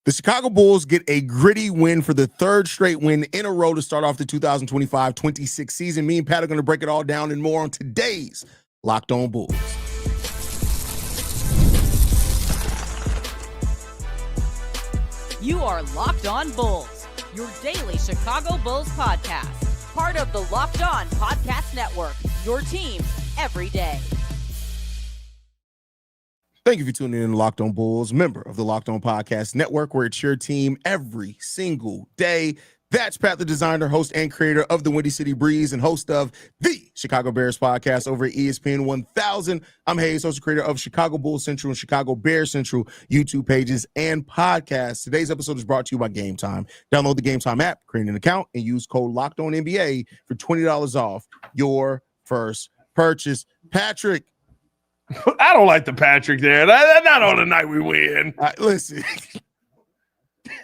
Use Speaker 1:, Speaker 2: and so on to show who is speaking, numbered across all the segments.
Speaker 1: The Chicago Bulls get a gritty win for the third straight win in a row to start off the 2025-26 season. Me and Pat are going to break it all down and more on today's Locked On Bulls.
Speaker 2: You are Locked On Bulls, your daily Chicago Bulls podcast. Part of the Locked On Podcast Network, your team every day.
Speaker 1: Thank you for tuning in to Locked On Bulls, member of the Locked On Podcast Network, where it's your team every single day. That's Pat, the designer, host, and creator of the Windy City Breeze and host of the Chicago Bears podcast over at ESPN 1000. I'm Haize, host and creator of Chicago Bulls Central and Chicago Bears Central YouTube pages and podcasts. Today's episode is brought to you by Game Time. Download the Game Time app, create an account, and use code LOCKEDONNBA for $20 off your first purchase. Patrick.
Speaker 3: I don't like the Patrick there. Not on the night we win.
Speaker 1: Listen.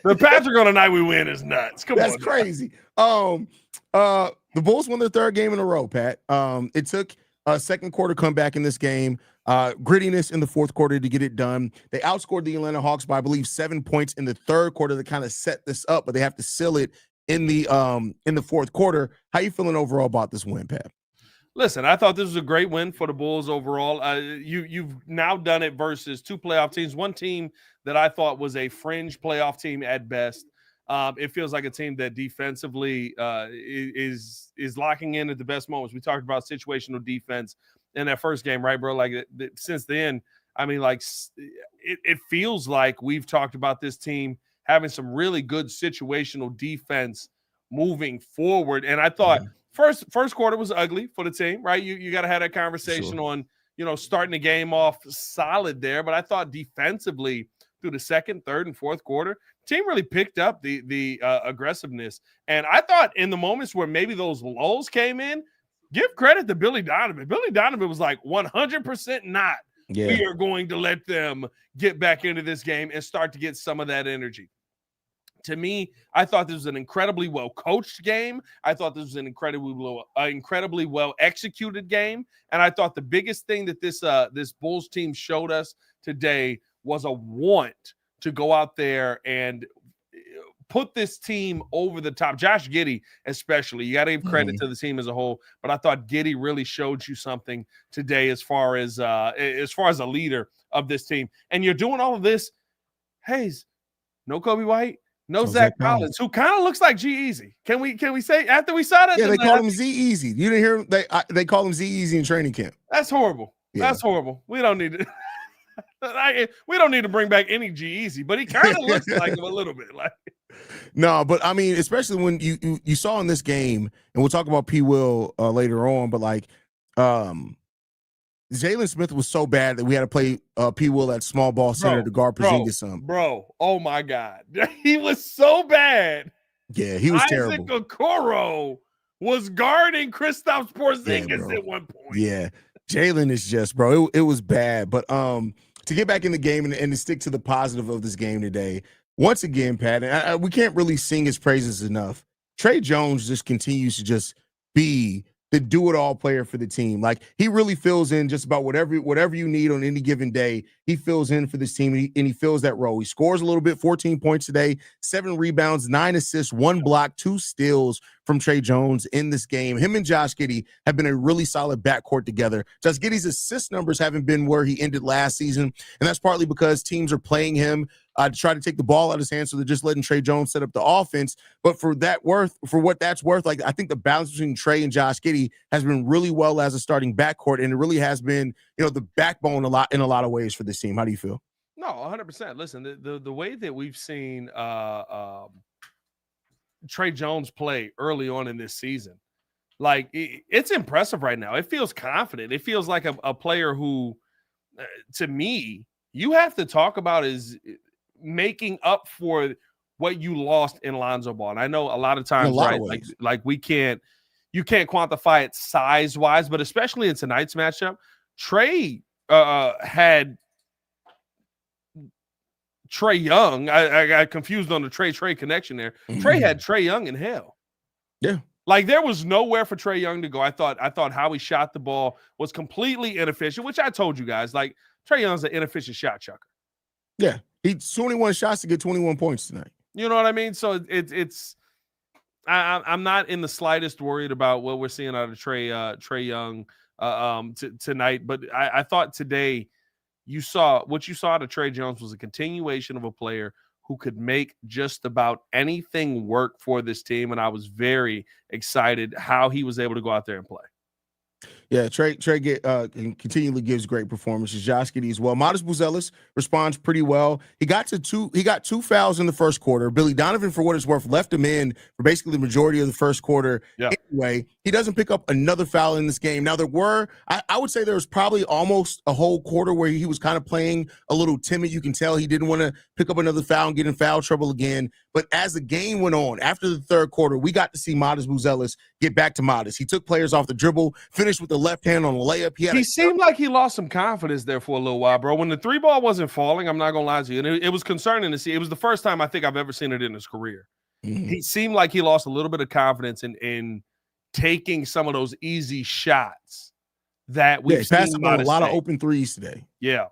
Speaker 3: The Patrick on the night we win is nuts.
Speaker 1: That's crazy. The Bulls won their third game in a row, Pat. It took a second quarter comeback in this game, grittiness in the fourth quarter to get it done. They outscored the Atlanta Hawks by, I believe, 7 points in the third quarter to kind of set this up, but they have to seal it in the fourth quarter. How you feeling overall about this win, Pat?
Speaker 3: Listen, I thought this was a great win for the Bulls overall. You've now done it versus two playoff teams. One team that I thought was a fringe playoff team at best. It feels like a team that defensively is locking in at the best moments. We talked about situational defense in that first game, right, bro? Like since then, I mean, like it feels like we've talked about this team having some really good situational defense moving forward. And I thought first quarter was ugly for the team, right? You got to have that conversation on, starting the game off solid there. But I thought defensively through the second, third, and fourth quarter, team really picked up the aggressiveness. And I thought in the moments where maybe those lulls came in, give credit to Billy Donovan. Billy Donovan was like 100% not. Yeah. We are going to let them get back into this game and start to get some of that energy. To me, I thought this was an incredibly well-coached game. I thought this was an incredibly well-executed game. And I thought the biggest thing that this Bulls team showed us today was a want to go out there and put this team over the top. Josh Giddey, especially. You got to give credit to the team as a whole. But I thought Giddey really showed you something today as far as a leader of this team. And you're doing all of this, Haize, no Kobe White, no Zach Collins, who kind of looks like G-Eazy. Can we say after we saw that?
Speaker 1: Yeah, they called him Z-Eazy. You didn't hear him? They call him Z-Eazy in training camp.
Speaker 3: That's horrible. Yeah. That's horrible. We don't need to we don't need to bring back any G-Eazy, but he kind of looks like him a little bit. Like
Speaker 1: no, but I mean, especially when you saw in this game, and we'll talk about P. Will later on, but like Jalen Smith was so bad that we had to play P. Will at small ball center to guard Porzingis some.
Speaker 3: Bro, oh my God. He was so bad.
Speaker 1: Yeah, he was terrible.
Speaker 3: Isaac Okoro was guarding Kristaps Porzingis at one point.
Speaker 1: Yeah, Jalen is just, bro, it was bad. But to get back in the game and to stick to the positive of this game today, once again, Pat, and we can't really sing his praises enough. Trey Jones just continues to just be the do-it-all player for the team. Like, he really fills in just about whatever you need on any given day. He fills in for this team, and he fills that role. He scores a little bit, 14 points today, 7 rebounds, 9 assists, 1 block, 2 steals from Trey Jones in this game. Him and Josh Giddey have been a really solid backcourt together. Josh Giddey's assist numbers haven't been where he ended last season, and that's partly because teams are playing him to try to take the ball out of his hands, so they're just letting Trey Jones set up the offense. But for what that's worth, like, I think the balance between Trey and Josh Giddey has been really well as a starting backcourt, and it really has been, the backbone in a lot of ways for this team. How do you feel?
Speaker 3: No, 100%. Listen, the way that we've seen Trey Jones play early on in this season, like, it's impressive right now. It feels confident. It feels like a player who, to me, you have to talk about is making up for what you lost in Lonzo Ball. And I know a lot of times, right? Like you can't quantify it size-wise, but especially in tonight's matchup, Trey had Trey Young. I got confused on the Trey connection there. Trey had Trey Young in hell.
Speaker 1: Yeah.
Speaker 3: Like, there was nowhere for Trey Young to go. I thought how he shot the ball was completely inefficient, which I told you guys. Like, Trey Young's an inefficient shot chucker.
Speaker 1: Yeah. He's 21 shots to get 21 points tonight.
Speaker 3: You know what I mean? So I'm not in the slightest worried about what we're seeing out of Trey Young tonight. But I thought today what you saw out of Trey Jones was a continuation of a player who could make just about anything work for this team. And I was very excited how he was able to go out there and play.
Speaker 1: Yeah, Trey continually gives great performances. Josh Giddey as well. Modest Buzelis responds pretty well. He got two fouls in the first quarter. Billy Donovan, for what it's worth, left him in for basically the majority of the first quarter. Yeah. Anyway, he doesn't pick up another foul in this game. Now, I would say there was probably almost a whole quarter where he was kind of playing a little timid. You can tell he didn't want to pick up another foul and get in foul trouble again. But as the game went on, after the third quarter, we got to see Modest Buzelis get back to modest. He took players off the dribble, finished with the left hand on the layup.
Speaker 3: He seemed like he lost some confidence there for a little while, bro. When the three ball wasn't falling, I'm not going to lie to you. And it was concerning to see. It was the first time I think I've ever seen it in his career. Mm-hmm. He seemed like he lost a little bit of confidence in taking some of those easy shots that we've seen.
Speaker 1: A lot of open threes today.
Speaker 3: Yeah.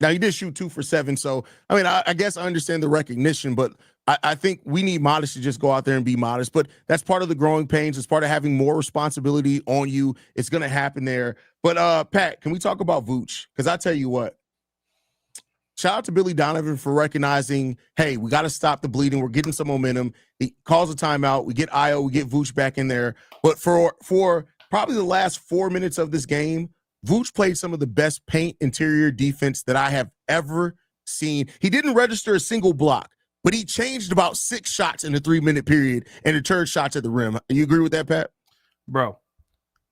Speaker 1: Now, he did shoot 2 for 7. So, I mean, I guess I understand the recognition, but I think we need Modest to just go out there and be modest. But that's part of the growing pains. It's part of having more responsibility on you. It's going to happen there. But, Pat, can we talk about Vooch? Because I tell you what, shout out to Billy Donovan for recognizing, hey, we got to stop the bleeding. We're getting some momentum. He calls a timeout. We get Ayo. We get Vooch back in there. But for probably the last 4 minutes of this game, Vooch played some of the best paint interior defense that I have ever seen. He didn't register a single block, but he changed about 6 shots in the 3-minute period and returned shots at the rim. You agree with that, Pat?
Speaker 3: Bro,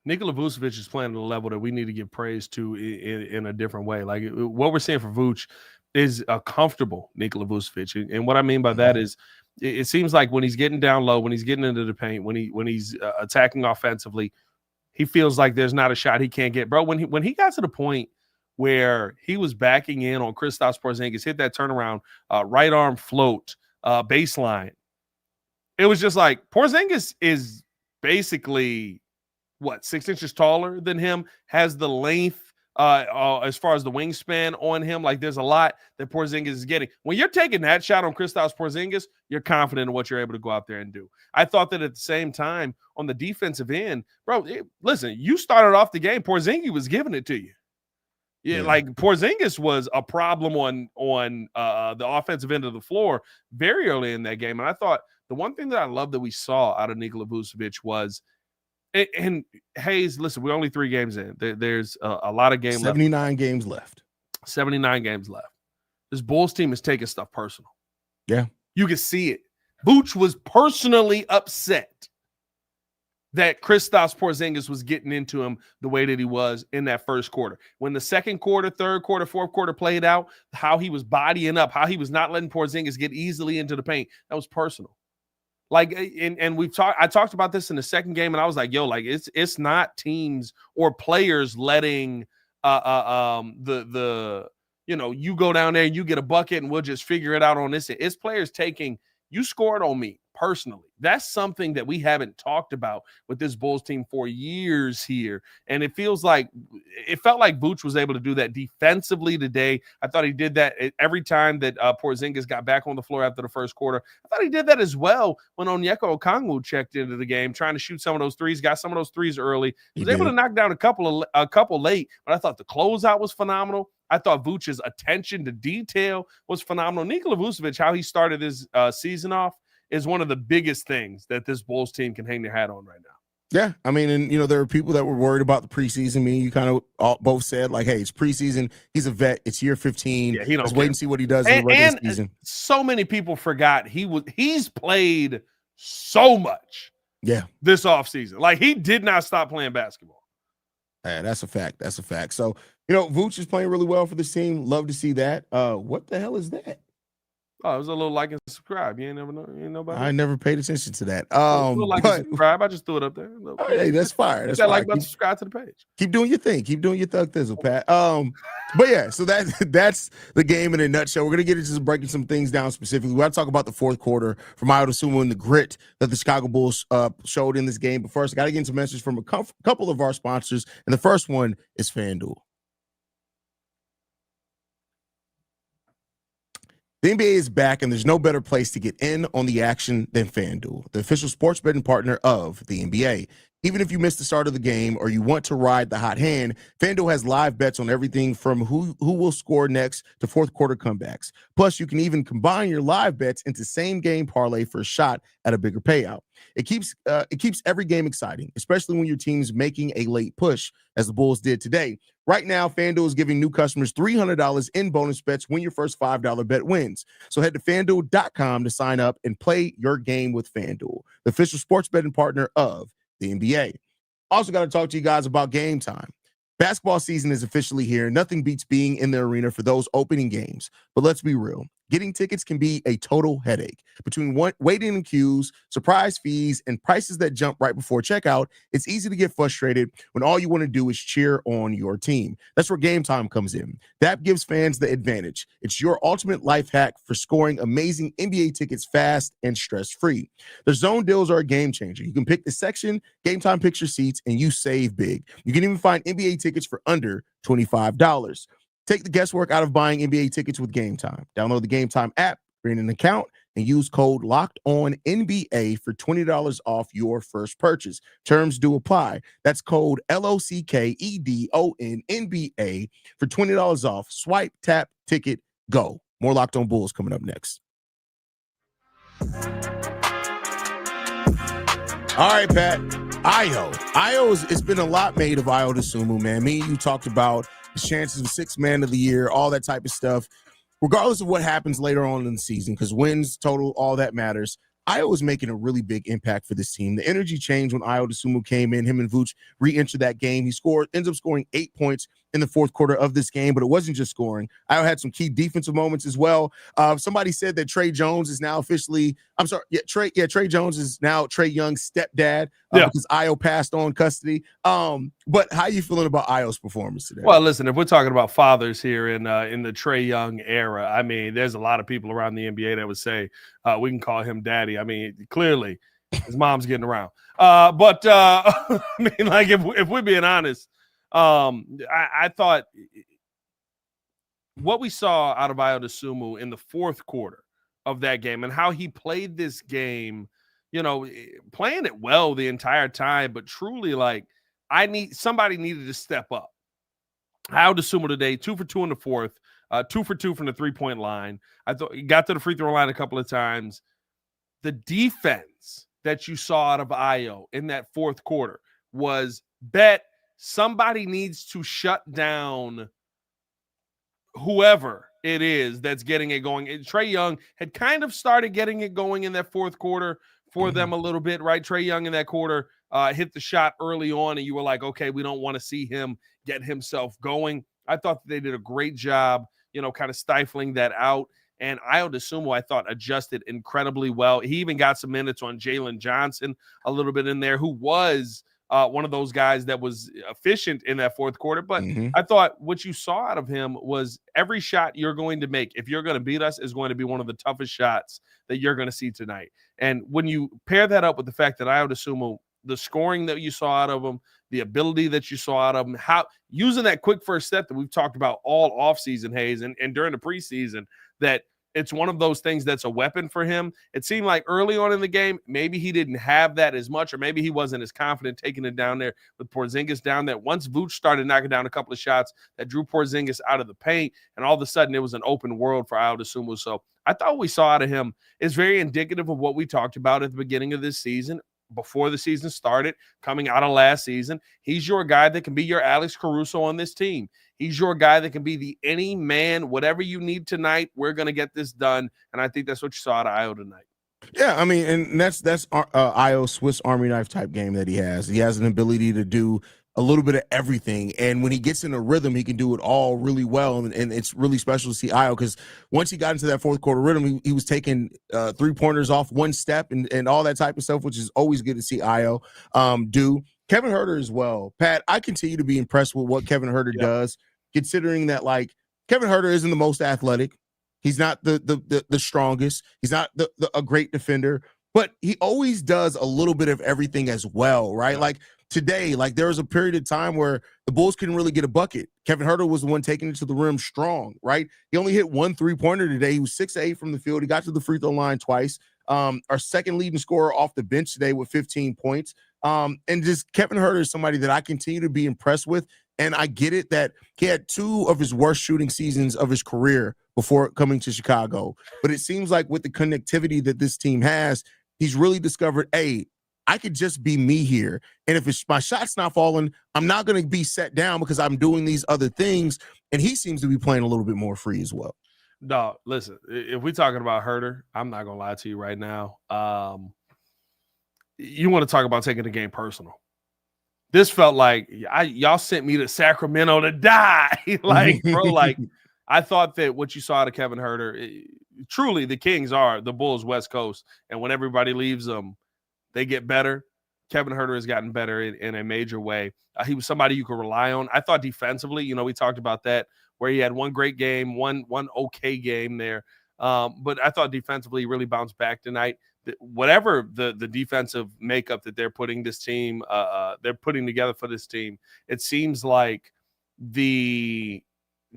Speaker 3: Nikola Vucevic is playing at a level that we need to give praise to in a different way. Like, what we're seeing for Vooch is a comfortable Nikola Vucevic. And what I mean by that is it seems like when he's getting down low, when he's getting into the paint, when he's attacking offensively, he feels like there's not a shot he can't get. Bro, when he got to the point where he was backing in on Kristaps Porzingis, hit that turnaround, right arm float, baseline, it was just like Porzingis is basically, 6 inches taller than him, has the length as far as the wingspan on him. Like, there's a lot that Porzingis is getting. When you're taking that shot on Kristaps Porzingis, you're confident in what you're able to go out there and do. I thought that at the same time on the defensive end, bro, listen, you started off the game, Porzingis was giving it to you. Yeah, like Porzingis was a problem on the offensive end of the floor very early in that game. And I thought the one thing that I love that we saw out of Nikola Vucevic was, and Haize, listen, we're only 3 games in. There's a lot of games
Speaker 1: 79 games left.
Speaker 3: 79 games left. This Bulls team is taking stuff personal.
Speaker 1: Yeah.
Speaker 3: You can see it. Vooch was personally upset that Kristaps Porzingis was getting into him the way that he was in that first quarter. When the second quarter, third quarter, fourth quarter played out, how he was bodying up, how he was not letting Porzingis get easily into the paint, that was personal. Like, and I talked about this in the second game, and I was like, yo, like, it's not teams or players letting you go down there and you get a bucket and we'll just figure it out on this. It's players taking, you scored on me personally. That's something that we haven't talked about with this Bulls team for years here. And it felt like Vooch was able to do that defensively today. I thought he did that every time that Porzingis got back on the floor after the first quarter. I thought he did that as well when Onyeka Okongwu checked into the game, trying to shoot some of those threes, got some of those threes early. He was able to knock down a couple late, but I thought the closeout was phenomenal. I thought Vooch's attention to detail was phenomenal. Nikola Vucevic, how he started his season off, is one of the biggest things that this Bulls team can hang their hat on right now.
Speaker 1: Yeah, I mean, and, there were people that were worried about the preseason. Me and you kind of both said, like, hey, it's preseason. He's a vet. It's year 15. Yeah, Let's wait and see what he does in the regular season.
Speaker 3: So many people forgot he's played so much this offseason. Like, he did not stop playing basketball.
Speaker 1: Yeah, that's a fact. That's a fact. So, Vooch is playing really well for this team. Love to see that. What the hell is that?
Speaker 3: Oh, it was a little like and subscribe. You ain't never know. You ain't nobody.
Speaker 1: I never paid attention to that.
Speaker 3: Like and subscribe. I just threw it up there.
Speaker 1: Hey, that's fire. That's fire.
Speaker 3: Like, subscribe to the page.
Speaker 1: Keep doing your thing. Keep doing your thug thizzle, Pat. But yeah, so that's the game in a nutshell. We're gonna get into breaking some things down specifically. We're gonna talk about the fourth quarter from Ayo Dosunmu and the grit that the Chicago Bulls showed in this game. But first, I gotta get into messages from a couple of our sponsors, and the first one is FanDuel. The NBA is back, and there's no better place to get in on the action than FanDuel, the official sports betting partner of the NBA. Even if you missed the start of the game or you want to ride the hot hand, FanDuel has live bets on everything from who will score next to fourth quarter comebacks. Plus, you can even combine your live bets into same game parlay for a shot at a bigger payout. It keeps every game exciting, especially when your team's making a late push, as the Bulls did today. Right now, FanDuel is giving new customers $300 in bonus bets when your first $5 bet wins. So head to FanDuel.com to sign up and play your game with FanDuel, the official sports betting partner of the NBA. Also got to talk to you guys about Game Time. Basketball season is officially here. Nothing beats being in the arena for those opening games. But let's be real. Getting tickets can be a total headache. Between waiting in queues, surprise fees, and prices that jump right before checkout, it's easy to get frustrated when all you want to do is cheer on your team. That's where Game Time comes in. That gives fans the advantage. It's your ultimate life hack for scoring amazing NBA tickets fast and stress-free. The zone deals are a game changer. You can pick the section, Game Time picks your seats, and you save big. You can even find NBA tickets for under $25. Take the guesswork out of buying NBA tickets with Game Time. Download the Game Time app, create an account, and use code LOCKEDONNBA for $20 off your first purchase. Terms do apply. That's code LOCKEDONNBA for $20 off. Swipe, tap, ticket, go. More Locked On Bulls coming up next. All right, Pat. It's been a lot made of Ayo Dosunmu, man. Me and you talked about his chances of sixth man of the year, all that type of stuff. Regardless of what happens later on in the season, because wins, total, all that matters, Ayo is making a really big impact for this team. The energy changed when Ayo Dosunmu came in. Him and Vooch re-entered that game. He ends up scoring 8 points in the fourth quarter of this game, but it wasn't just scoring. Ayo had some key defensive moments as well. Somebody said that Trey Jones is now officially, Trey Jones is now Trey Young's stepdad because Ayo passed on custody. But how are you feeling about Ayo's performance today?
Speaker 3: Well, listen, if we're talking about fathers here in the Trey Young era, I mean, there's a lot of people around the NBA that would say we can call him daddy. I mean, clearly his mom's getting around. But I mean, like if we're being honest, I thought what we saw out of Ayo Dosunmu in the fourth quarter of that game and how he played this game, you know, playing it well the entire time, but truly like somebody needed to step up. Ayo Dosunmu today, 2 for 2 in the fourth, 2 for 2 from the 3-point line. I thought he got to the free throw line a couple of times. The defense that you saw out of Ayo in that fourth quarter was somebody needs to shut down whoever it is that's getting it going. Trey Young had kind of started getting it going in that fourth quarter for them a little bit, right? Trey Young in that quarter hit the shot early on, and you were like, okay, we don't want to see him get himself going. I thought that they did a great job, you know, kind of stifling that out. And Ayo Dosunmu, I thought, adjusted incredibly well. He even got some minutes on Jalen Johnson a little bit in there, who was one of those guys that was efficient in that fourth quarter. But I thought what you saw out of him was every shot you're going to make, if you're going to beat us, is going to be one of the toughest shots that you're going to see tonight. And when you pair that up with the fact that Ayo Dosunmu, the scoring that you saw out of him, the ability that you saw out of him, how using that quick first step that we've talked about all offseason, Haize, and during the preseason, that it's one of those things that's a weapon for him. It seemed like early on in the game, maybe he didn't have that as much, or maybe he wasn't as confident taking it down there with Porzingis down there. Once Vooch started knocking down a couple of shots that drew Porzingis out of the paint, and all of a sudden it was an open world for Ayo Dosunmu. So I thought what we saw out of him is very indicative of what we talked about at the beginning of this season, before the season started, coming out of last season. He's your guy that can be your Alex Caruso on this team. He's your guy that can be the any man, whatever you need tonight, we're going to get this done. And I think that's what you saw out of Ayo tonight.
Speaker 1: Yeah, I mean, and that's Ayo's Swiss Army knife type game that he has. He has an ability to do a little bit of everything, and when he gets in a rhythm, he can do it all really well, and it's really special to see Ayo, because once he got into that fourth quarter rhythm, he was taking three-pointers off one step and all that type of stuff, which is always good to see Ayo do. Kevin Huerter as well. Pat, I continue to be impressed with what Kevin Huerter does, considering that, like, Kevin Huerter isn't the most athletic. He's not the strongest. He's not a great defender, but he always does a little bit of everything as well, right? Like, today, like there was a period of time where the Bulls couldn't really get a bucket. Kevin Huerter was the one taking it to the rim strong, right? He only hit 1 3-pointer today. He was 6-8 from the field. He got to the free throw line twice. Our second leading scorer off the bench today with 15 points. And just Kevin Huerter is somebody that I continue to be impressed with. And I get it that he had 2 of his worst shooting seasons of his career before coming to Chicago. But it seems like with the connectivity that this team has, he's really discovered, hey, I could just be me here. And if my shot's not falling, I'm not going to be set down because I'm doing these other things. And he seems to be playing a little bit more free as well.
Speaker 3: No, listen, if we're talking about Huerter, I'm not going to lie to you right now. You want to talk about taking the game personal. This felt like y'all sent me to Sacramento to die. Like, bro, like I thought that what you saw out of Kevin Huerter, truly the Kings are the Bulls West Coast. And when everybody leaves them, they get better. Kevin Huerter has gotten better in a major way. He was somebody you could rely on. I thought defensively, we talked about that, where he had one great game, one okay game there. But I thought defensively he really bounced back tonight. Whatever the defensive makeup that they're putting this team, they're putting together for this team, it seems like the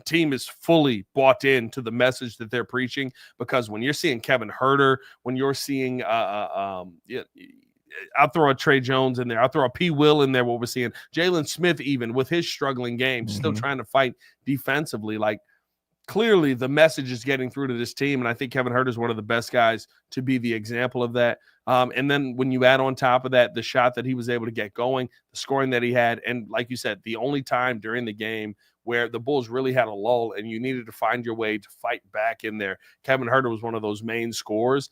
Speaker 3: team is fully bought into the message that they're preaching. Because when you're seeing Kevin Huerter, when you're seeing I'll throw a Trey Jones in there. I'll throw a P. Will in there. What we're seeing, Jalen Smith, even with his struggling game, still trying to fight defensively. Like, clearly the message is getting through to this team. And I think Kevin Huerter is one of the best guys to be the example of that. And then when you add on top of that, the shot that he was able to get going, the scoring that he had, and like you said, the only time during the game where the Bulls really had a lull and you needed to find your way to fight back in there, Kevin Huerter was one of those main scorers.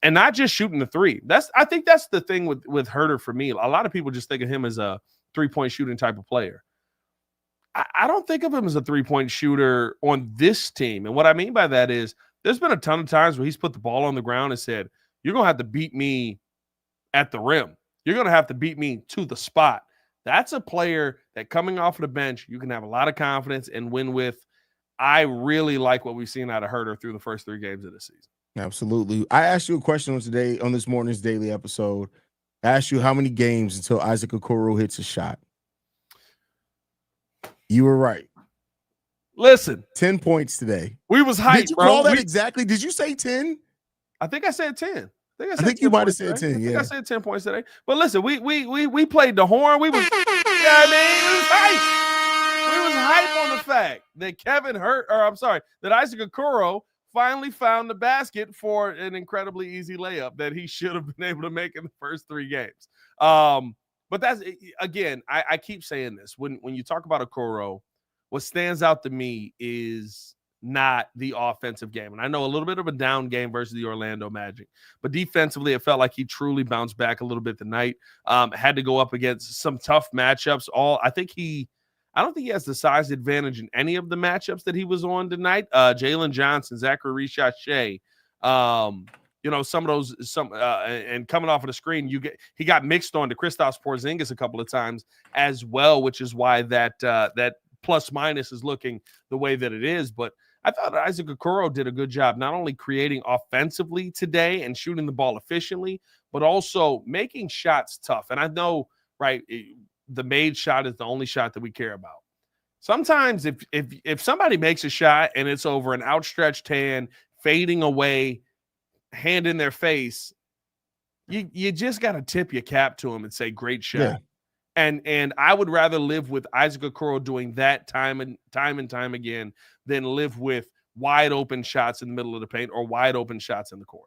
Speaker 3: And not just shooting the three. I think that's the thing with Huerter for me. A lot of people just think of him as a three-point shooting type of player. I don't think of him as a three-point shooter on this team. And what I mean by that is there's been a ton of times where he's put the ball on the ground and said, you're going to have to beat me at the rim. You're going to have to beat me to the spot. That's a player that coming off of the bench, you can have a lot of confidence and win with. I really like what we've seen out of Huerter through the first 3 games of the season.
Speaker 1: Absolutely. I asked you a question on this morning's daily episode. I asked you how many games until Isaac Okoro hits a shot. You were right.
Speaker 3: Listen,
Speaker 1: 10 points today.
Speaker 3: We was hyped.
Speaker 1: Did you call that exactly? Did you say 10?
Speaker 3: I think I said 10.
Speaker 1: I think you might have said 10. Yeah,
Speaker 3: I said 10 points today. But listen, we played the horn. We was, we was hyped. We was hyped on the fact that that Isaac Okoro finally found the basket for an incredibly easy layup that he should have been able to make in the first 3 games. But that's, again, I keep saying this. When you talk about Okoro, what stands out to me is not the offensive game. And I know a little bit of a down game versus the Orlando Magic. But defensively, it felt like he truly bounced back a little bit tonight. Had to go up against some tough matchups. I don't think he has the size advantage in any of the matchups that he was on tonight. Jalen Johnson, Zachary Richachet, some of those, and coming off of the screen, he got mixed on to Kristaps Porzingis a couple of times as well, which is why that plus minus is looking the way that it is. But I thought Isaac Okoro did a good job, not only creating offensively today and shooting the ball efficiently, but also making shots tough. And I know, right, the made shot is the only shot that we care about. Sometimes if somebody makes a shot and it's over an outstretched hand, fading away, hand in their face, you just got to tip your cap to him and say, great shot. Yeah. And I would rather live with Isaac Okoro doing that time and time again than live with wide open shots in the middle of the paint or wide open shots in the corner.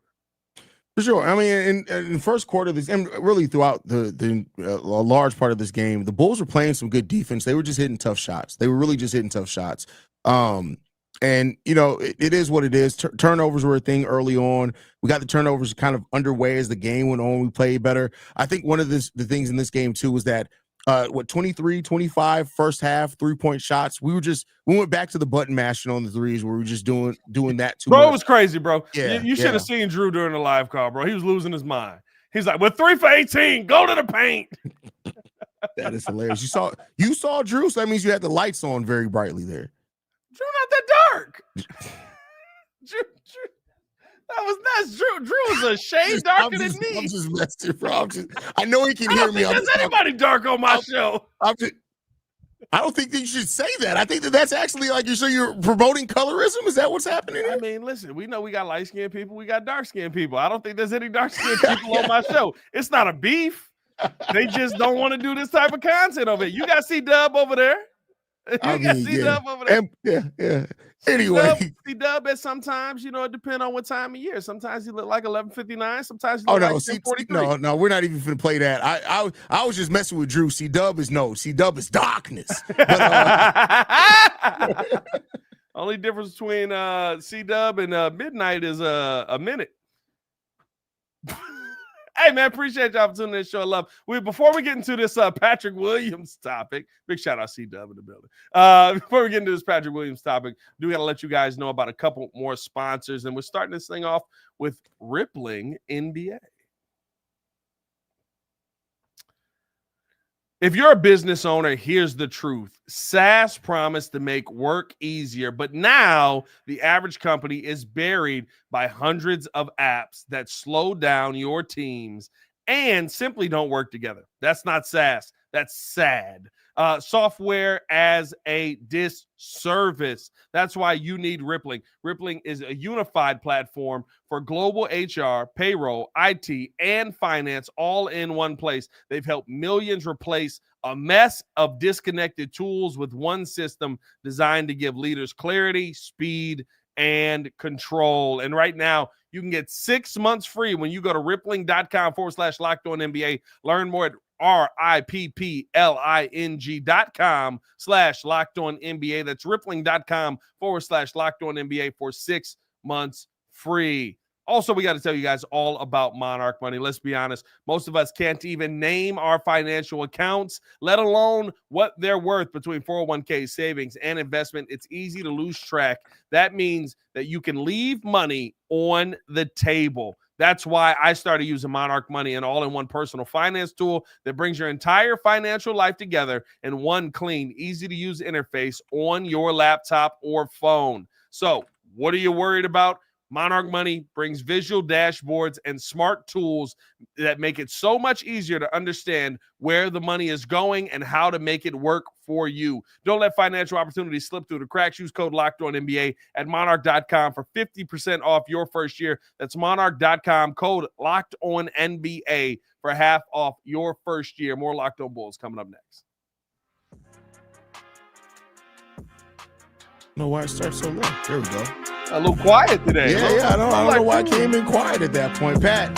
Speaker 1: For sure. I mean, in the first quarter of this, and really throughout the a large part of this game, the Bulls were playing some good defense. They were just hitting tough shots. They were really just hitting tough shots. And, it is what it is. Turnovers were a thing early on. We got the turnovers kind of underway as the game went on. We played better. I think one of the things in this game, too, was that 23, 25 first half 3-point shots. We went back to the button mashing on the threes where we were just doing that too much.
Speaker 3: Bro, it was crazy, bro.
Speaker 1: Yeah,
Speaker 3: you should have seen Drew during the live call, bro. He was losing his mind. He's like, we're 3 for 18. Go to the paint.
Speaker 1: That is hilarious. You saw Drew, so that means you had the lights on very brightly there.
Speaker 3: Drew not that dark. Drew, That was nuts. Drew was a shade darker than me.
Speaker 1: I'm just messing, bro. I know he can hear me.
Speaker 3: There's anybody dark on my show.
Speaker 1: I don't think that you should say that. I think that's actually like you're promoting colorism. Is that what's happening here?
Speaker 3: I mean, listen, we know we got light-skinned people. We got dark-skinned people. I don't think there's any dark-skinned people on my show. It's not a beef. They just don't want to do this type of content over it. You got C-Dub over there. C-Dub over there.
Speaker 1: Yeah. Anyway.
Speaker 3: C-Dub at sometimes, it depends on what time of year. Sometimes he look like 11:59. Sometimes he look like 10:43.
Speaker 1: No, we're not even going to play that. I was just messing with Drew. C-Dub is darkness. But,
Speaker 3: only difference between C-Dub and midnight is a minute. Hey, man, appreciate y'all for tuning in. Show love. Before we get into this Patrick Williams topic, big shout out C-Dub in the building. Before we get into this Patrick Williams topic, do got to let you guys know about a couple more sponsors, and we're starting this thing off with Rippling NBA. If you're a business owner, here's the truth. SaaS promised to make work easier, but now the average company is buried by hundreds of apps that slow down your teams and simply don't work together. That's not SaaS. That's sad. Software as a disservice. That's why you need Rippling. Rippling is a unified platform for global HR, payroll, IT, and finance all in one place. They've helped millions replace a mess of disconnected tools with one system designed to give leaders clarity, speed, and control. And right now, you can get 6 months free when you go to rippling.com/LockedOnNBA. Learn more at rippling.com/LockedOnNBA. That's rippling.com/LockedOnNBA for 6 months free. Also, we got to tell you guys all about Monarch Money. Let's be honest. Most of us can't even name our financial accounts, let alone what they're worth between 401k savings and investment. It's easy to lose track. That means that you can leave money on the table. That's why I started using Monarch Money, an all-in-one personal finance tool that brings your entire financial life together in one clean, easy-to-use interface on your laptop or phone. So, what are you worried about? Monarch Money brings visual dashboards and smart tools that make it so much easier to understand where the money is going and how to make it work for you. Don't let financial opportunities slip through the cracks. Use code LOCKEDONNBA at monarch.com for 50% off your first year. That's monarch.com, code LOCKEDONNBA for half off your first year. More Locked On Bulls coming up next.
Speaker 1: I don't know why it starts so low. There we go.
Speaker 3: A little quiet today.
Speaker 1: Yeah. I don't know why I came in quiet at that point. Pat,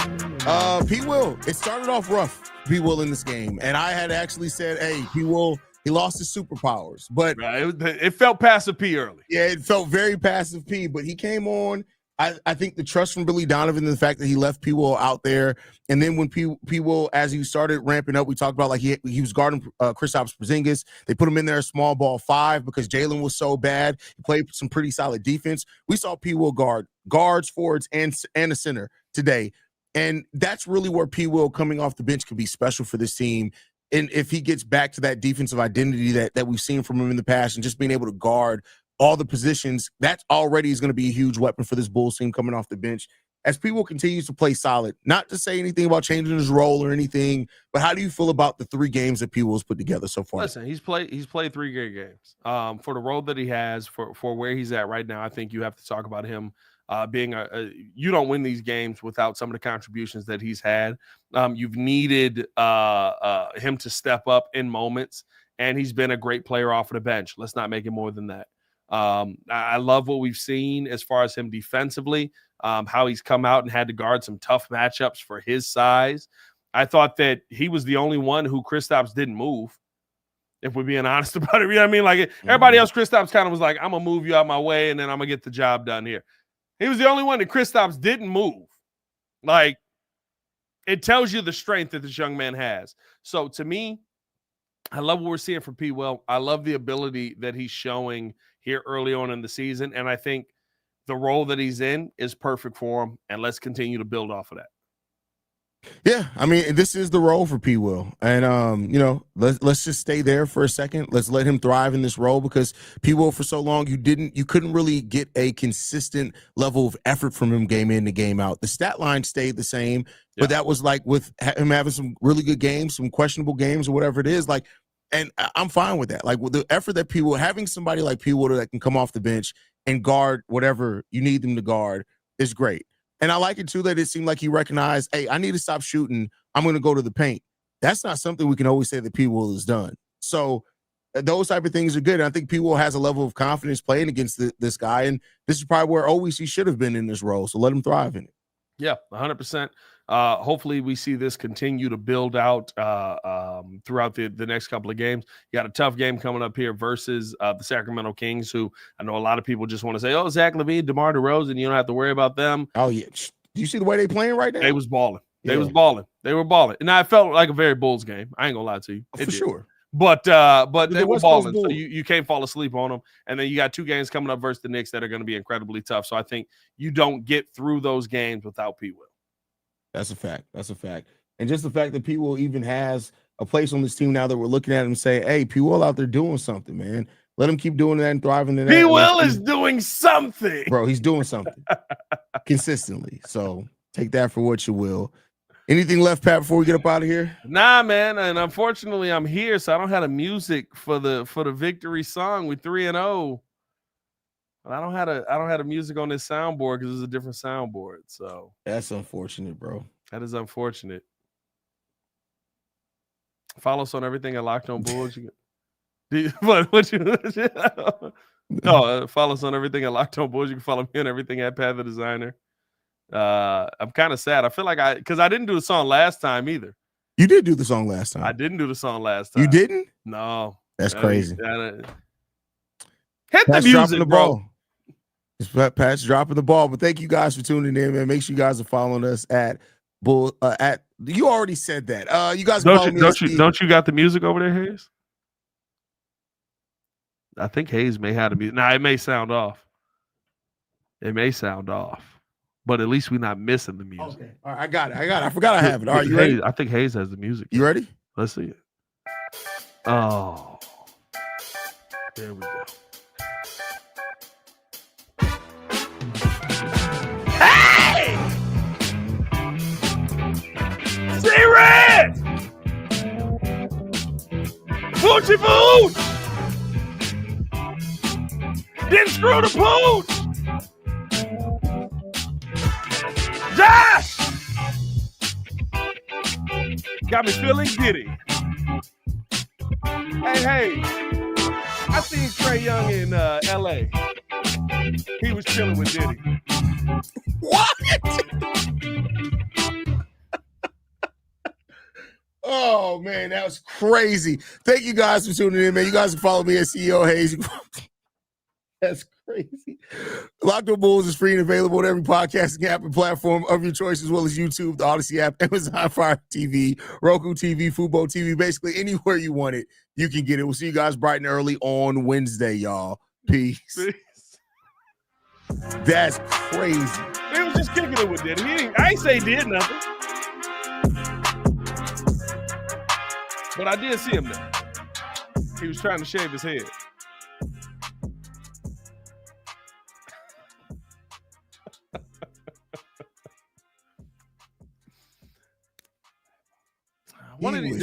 Speaker 1: P. Will, it started off rough, P. Will, in this game. And I had actually said, hey, P. Will, he lost his superpowers. But
Speaker 3: it felt passive P early.
Speaker 1: Yeah, it felt very passive P. But he came on. I think the trust from Billy Donovan and the fact that he left P. Will out there. And then when P. Will, as he started ramping up, we talked about like he was guarding Kristaps Porzingis. They put him in there a small ball 5 because Jalen was so bad. He played some pretty solid defense. We saw P. Will guards, forwards, and a center today. And that's really where P. Will coming off the bench could be special for this team. And if he gets back to that defensive identity that we've seen from him in the past and just being able to guard all the positions, that already is going to be a huge weapon for this Bulls team coming off the bench. As P-Will continues to play solid, not to say anything about changing his role or anything, but how do you feel about the 3 games that P-Will's put together so far?
Speaker 3: Listen, he's played 3 great games. For the role that he has, for where he's at right now, I think you have to talk about him being you don't win these games without some of the contributions that he's had. You've needed him to step up in moments, and he's been a great player off of the bench. Let's not make it more than that. I love what we've seen as far as him defensively, how he's come out and had to guard some tough matchups for his size. I thought that he was the only one who Kristaps didn't move, if we're being honest about it. You know what I mean? Like everybody else, Kristaps kind of was like, I'm going to move you out my way, and then I'm going to get the job done here. He was the only one that Kristaps didn't move. Like, it tells you the strength that this young man has. So, to me, I love what we're seeing from P. Will. I love the ability that he's showing here early on in the season, and I think the role that he's in is perfect for him, and let's continue to build off of that.
Speaker 1: Yeah, I mean, this is the role for P. Will, and let's just stay there for a second. Let's let him thrive in this role because P. Will, for so long, you couldn't really get a consistent level of effort from him game in to game out. The stat line stayed the same, but that was like with him having some really good games, some questionable games, or whatever it is. Like, and I'm fine with that. Like with the effort that P. Will, having somebody like P. Will that can come off the bench and guard whatever you need them to guard is great. And I like it, too, that it seemed like he recognized, hey, I need to stop shooting. I'm going to go to the paint. That's not something we can always say that P. Will has done. So those type of things are good. And I think P. Will has a level of confidence playing against this guy. And this is probably where always he should have been in this role. So let him thrive in it.
Speaker 3: Yeah, 100%. Hopefully we see this continue to build out throughout the next couple of games. You got a tough game coming up here versus the Sacramento Kings, who I know a lot of people just want to say, oh, Zach LaVine, DeMar DeRozan, you don't have to worry about them.
Speaker 1: Oh, yeah. Do you see the way they playing right now?
Speaker 3: They was balling. They was balling. They were balling. And I felt like a very Bulls game. I ain't going to lie to you.
Speaker 1: For sure.
Speaker 3: But they were balling, so you can't fall asleep on them. And then you got 2 games coming up versus the Knicks that are going to be incredibly tough. So I think you don't get through those games without P. Will.
Speaker 1: That's a fact. That's a fact. And just the fact that P. Will even has a place on this team now that we're looking at him and say, hey, P. Will out there doing something, man. Let him keep doing that and thriving in that.
Speaker 3: P. Will is doing something.
Speaker 1: Bro, he's doing something consistently. So take that for what you will. Anything left, Pat, before we get up out of here?
Speaker 3: Nah, man. And unfortunately, I'm here, so I don't have a music for the victory song. We're 3-0. I don't have a music on this soundboard because it's a different soundboard. So
Speaker 1: that's unfortunate, bro.
Speaker 3: That is unfortunate. Follow us on everything at Locked On Bulls. Follow us on everything at Locked On Bulls. You can follow me on everything at Pat the Designer. I'm kind of sad. I feel like because I didn't do the song last time either.
Speaker 1: You did do the song last time.
Speaker 3: I didn't do the song last time.
Speaker 1: You didn't?
Speaker 3: No.
Speaker 1: That's crazy.
Speaker 3: Hit
Speaker 1: Pat's
Speaker 3: the music, bro.
Speaker 1: Pat's dropping the ball. But thank you guys for tuning in, man. Make sure you guys are following us at Bull. You already said that. You guys
Speaker 3: don't you got the music over there, Haize? I think Haize may have the music. Nah, it may sound off. But at least we're not missing the music.
Speaker 1: Okay. All right, I got it. I forgot I have it. All right, you ready?
Speaker 3: I think Haize has the music.
Speaker 1: You ready?
Speaker 3: Let's see it. Oh. There we go. Hey! Stay red! Vucevic! Didn't screw the pooch! Josh! Got me feeling giddy. Hey, I seen Trey Young in L.A. He was chilling with Diddy.
Speaker 1: What? Oh, man, that was crazy. Thank you guys for tuning in, man. You guys can follow me at CEO Haize. That's crazy. Locked On Bulls is free and available on every podcasting app and platform of your choice, as well as YouTube, the Odyssey app, Amazon Fire TV, Roku TV, Fubo TV, basically anywhere you want it, you can get it. We'll see you guys bright and early on Wednesday, y'all. Peace. That's crazy.
Speaker 3: He was just kicking it with Diddy. I ain't say he did nothing. But I did see him there. He was trying to shave his head. One of these